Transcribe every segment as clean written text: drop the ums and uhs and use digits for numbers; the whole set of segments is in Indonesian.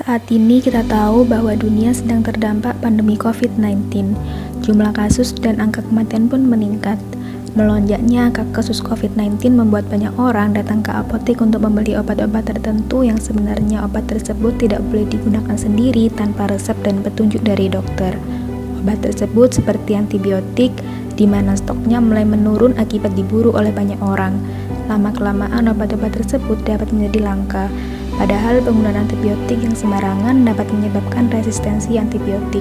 Saat ini kita tahu bahwa dunia sedang terdampak pandemi COVID-19. Jumlah kasus dan angka kematian pun meningkat. Melonjaknya angka kasus COVID-19 membuat banyak orang datang ke apotek untuk membeli obat-obat tertentu yang sebenarnya obat tersebut tidak boleh digunakan sendiri tanpa resep dan petunjuk dari dokter. Obat tersebut seperti antibiotik, di mana stoknya mulai menurun akibat diburu oleh banyak orang. Lama-kelamaan obat-obat tersebut dapat menjadi langka. Padahal penggunaan antibiotik yang sembarangan dapat menyebabkan resistensi antibiotik.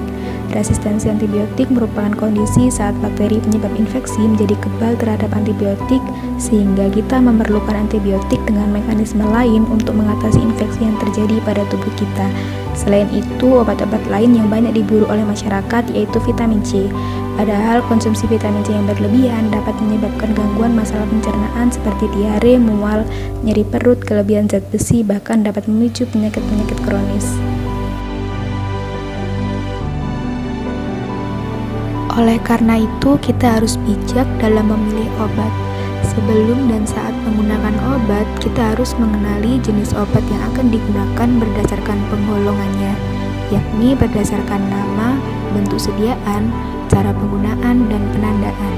Resistensi antibiotik merupakan kondisi saat bakteri penyebab infeksi menjadi kebal terhadap antibiotik, sehingga kita memerlukan antibiotik dengan mekanisme lain untuk mengatasi infeksi yang terjadi pada tubuh kita. Selain itu, obat-obat lain yang banyak diburu oleh masyarakat yaitu vitamin C. Padahal konsumsi vitamin C yang berlebihan dapat menyebabkan gangguan masalah pencernaan seperti diare, mual, nyeri perut, kelebihan zat besi, bahkan dapat memicu penyakit-penyakit kronis. Oleh karena itu, kita harus bijak dalam memilih obat. Sebelum dan saat menggunakan obat, kita harus mengenali jenis obat yang akan digunakan berdasarkan penggolongannya, yakni berdasarkan nama, bentuk sediaan, cara penggunaan, dan penandaan.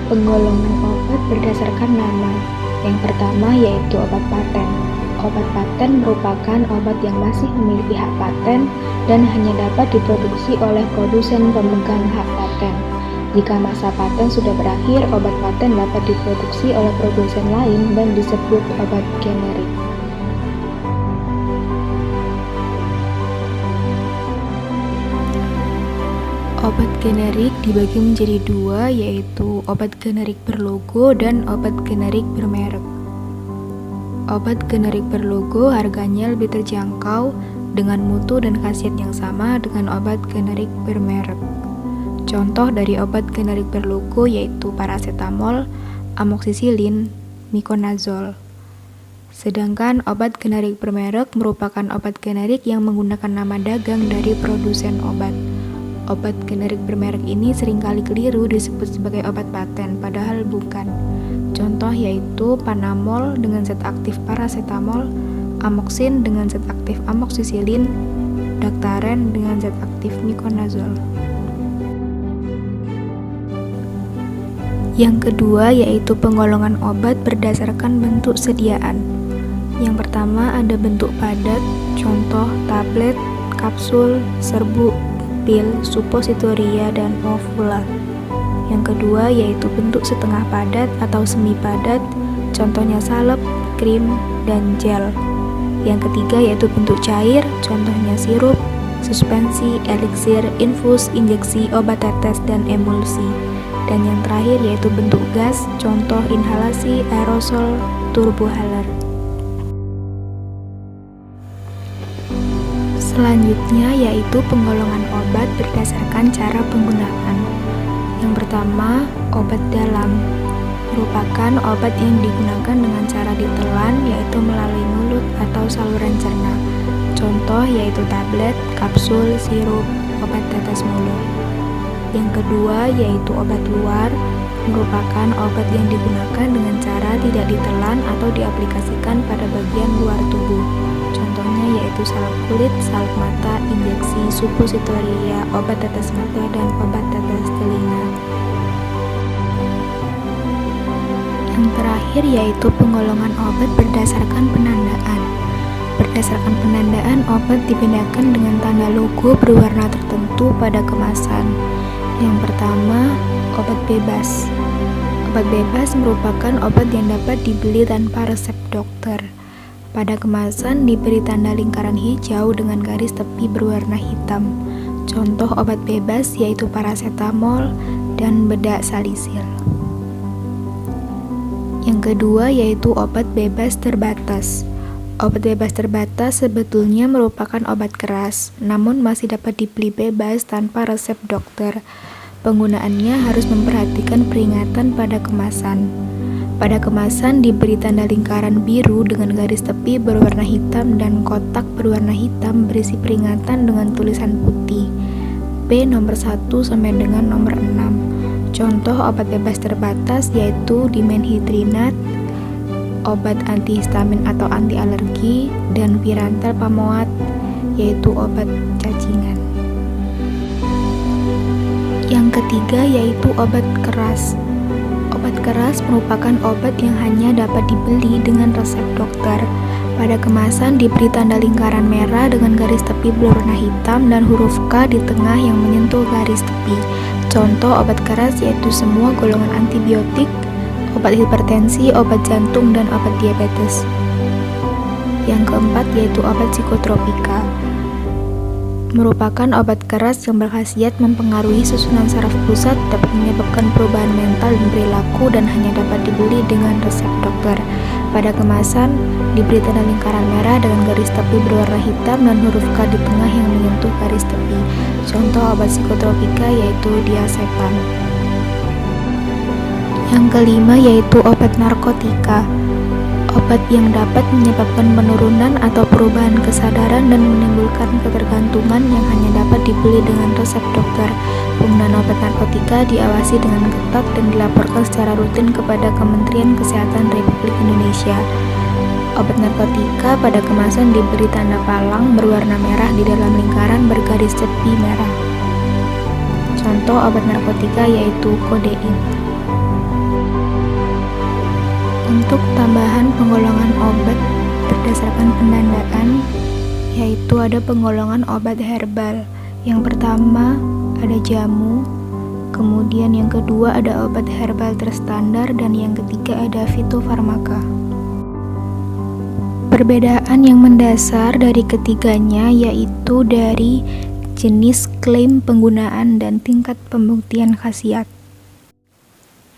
Penggolongan obat berdasarkan nama. Yang pertama yaitu obat paten. Obat paten merupakan obat yang masih memiliki hak paten dan hanya dapat diproduksi oleh produsen pemegang hak paten. Jika masa paten sudah berakhir, obat paten dapat diproduksi oleh produsen lain dan disebut obat generik. Obat generik dibagi menjadi dua, yaitu obat generik berlogo dan obat generik bermerek. Obat generik berlogo harganya lebih terjangkau dengan mutu dan khasiat yang sama dengan obat generik bermerek. Contoh dari obat generik berlogo yaitu paracetamol, amoxicillin, miconazole. Sedangkan obat generik bermerek merupakan obat generik yang menggunakan nama dagang dari produsen obat. Obat generik bermerek ini seringkali keliru disebut sebagai obat paten, padahal bukan. Contoh yaitu Panamol dengan zat aktif paracetamol, Amoxin dengan zat aktif amoxicillin, Dactaren dengan zat aktif miconazole. Yang kedua yaitu penggolongan obat berdasarkan bentuk sediaan. Yang pertama ada bentuk padat, contoh tablet, kapsul, serbuk, pil, supositoria, dan ovula. Yang kedua yaitu bentuk setengah padat atau semi padat, contohnya salep, krim, dan gel. Yang ketiga yaitu bentuk cair, contohnya sirup, suspensi, eliksir, infus, injeksi, obat tetes, dan emulsi. Dan yang terakhir yaitu bentuk gas, contoh inhalasi, aerosol, turbohaler. Selanjutnya yaitu penggolongan obat berdasarkan cara penggunaan. Yang pertama, obat dalam merupakan obat yang digunakan dengan cara ditelan, yaitu melalui mulut atau saluran cerna. Contoh yaitu tablet, kapsul, sirup, obat tetes mulut. Yang kedua yaitu obat luar, merupakan obat yang digunakan dengan cara tidak ditelan atau diaplikasikan pada bagian luar tubuh. Contohnya yaitu salep kulit, salep mata, injeksi, supositoria, obat tetes mata, dan obat tetes telinga. Yang terakhir yaitu penggolongan obat berdasarkan penandaan. Berdasarkan penandaan, obat dibedakan dengan tanda logo berwarna tertentu pada kemasan. Yang pertama, obat bebas. Obat bebas merupakan obat yang dapat dibeli tanpa resep dokter. Pada kemasan diberi tanda lingkaran hijau dengan garis tepi berwarna hitam. Contoh obat bebas yaitu paracetamol dan bedak salisil. Yang kedua yaitu obat bebas terbatas. Obat bebas terbatas sebetulnya merupakan obat keras, namun masih dapat dibeli bebas tanpa resep dokter. Penggunaannya harus memperhatikan peringatan pada kemasan. Pada kemasan diberi tanda lingkaran biru dengan garis tepi berwarna hitam dan kotak berwarna hitam berisi peringatan dengan tulisan putih. P nomor 1 sampai dengan nomor 6. Contoh obat bebas terbatas yaitu dimenhidrinat, obat antihistamin atau anti alergi, dan Pyrantel pamoat, yaitu obat cacingan. Yang ketiga yaitu obat keras. Obat keras merupakan obat yang hanya dapat dibeli dengan resep dokter. Pada kemasan diberi tanda lingkaran merah dengan garis tepi berwarna hitam dan huruf K di tengah yang menyentuh garis tepi. Contoh obat keras yaitu semua golongan antibiotik, obat hipertensi, obat jantung, dan obat diabetes. Yang keempat yaitu obat psikotropika. Merupakan obat keras yang berkhasiat mempengaruhi susunan saraf pusat, dapat menyebabkan perubahan mental dan perilaku, dan hanya dapat dibeli dengan resep dokter. Pada kemasan diberi tanda lingkaran merah dengan garis tepi berwarna hitam dan huruf K di tengah yang menyentuh garis tepi. Contoh obat psikotropika yaitu diazepam. Yang kelima yaitu obat narkotika. Obat yang dapat menyebabkan penurunan atau perubahan kesadaran dan menimbulkan ketergantungan yang hanya dapat dibeli dengan resep dokter. Penggunaan obat narkotika diawasi dengan ketat dan dilaporkan secara rutin kepada Kementerian Kesehatan Republik Indonesia. Obat narkotika pada kemasan diberi tanda palang berwarna merah di dalam lingkaran bergaris tepi merah. Contoh obat narkotika yaitu kodein. Untuk tambahan penggolongan obat berdasarkan pendandaan, yaitu ada penggolongan obat herbal. Yang pertama ada jamu, kemudian yang kedua ada obat herbal terstandar, dan yang ketiga ada fitofarmaka. Perbedaan yang mendasar dari ketiganya yaitu dari jenis klaim penggunaan dan tingkat pembuktian khasiat.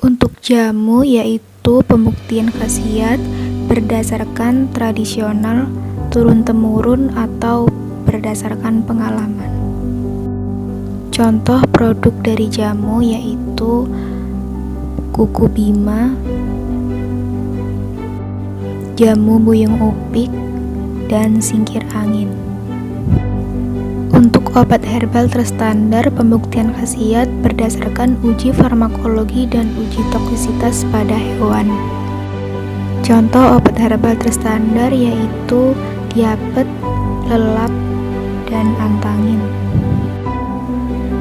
Untuk jamu yaitu pembuktian khasiat berdasarkan tradisional, turun-temurun, atau berdasarkan pengalaman. Contoh produk dari jamu yaitu kuku bima, jamu buyung upik, dan singkir angin. Untuk obat herbal terstandar, pembuktian khasiat berdasarkan uji farmakologi dan uji toksisitas pada hewan. Contoh obat herbal terstandar yaitu diapet, lelap, dan antangin.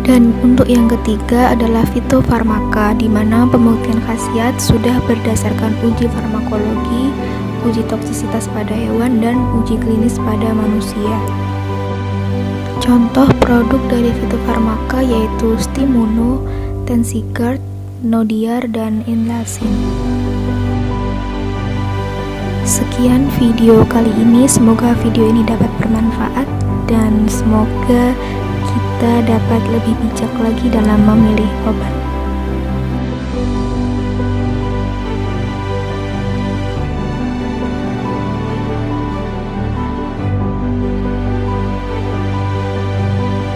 Dan untuk yang ketiga adalah fitofarmaka, di mana pembuktian khasiat sudah berdasarkan uji farmakologi, uji toksisitas pada hewan, dan uji klinis pada manusia. Contoh produk dari fitofarmaka yaitu Stimuno, Tensigard, Nodiar, dan Inlasin. Sekian video kali ini, semoga video ini dapat bermanfaat dan semoga kita dapat lebih bijak lagi dalam memilih obat.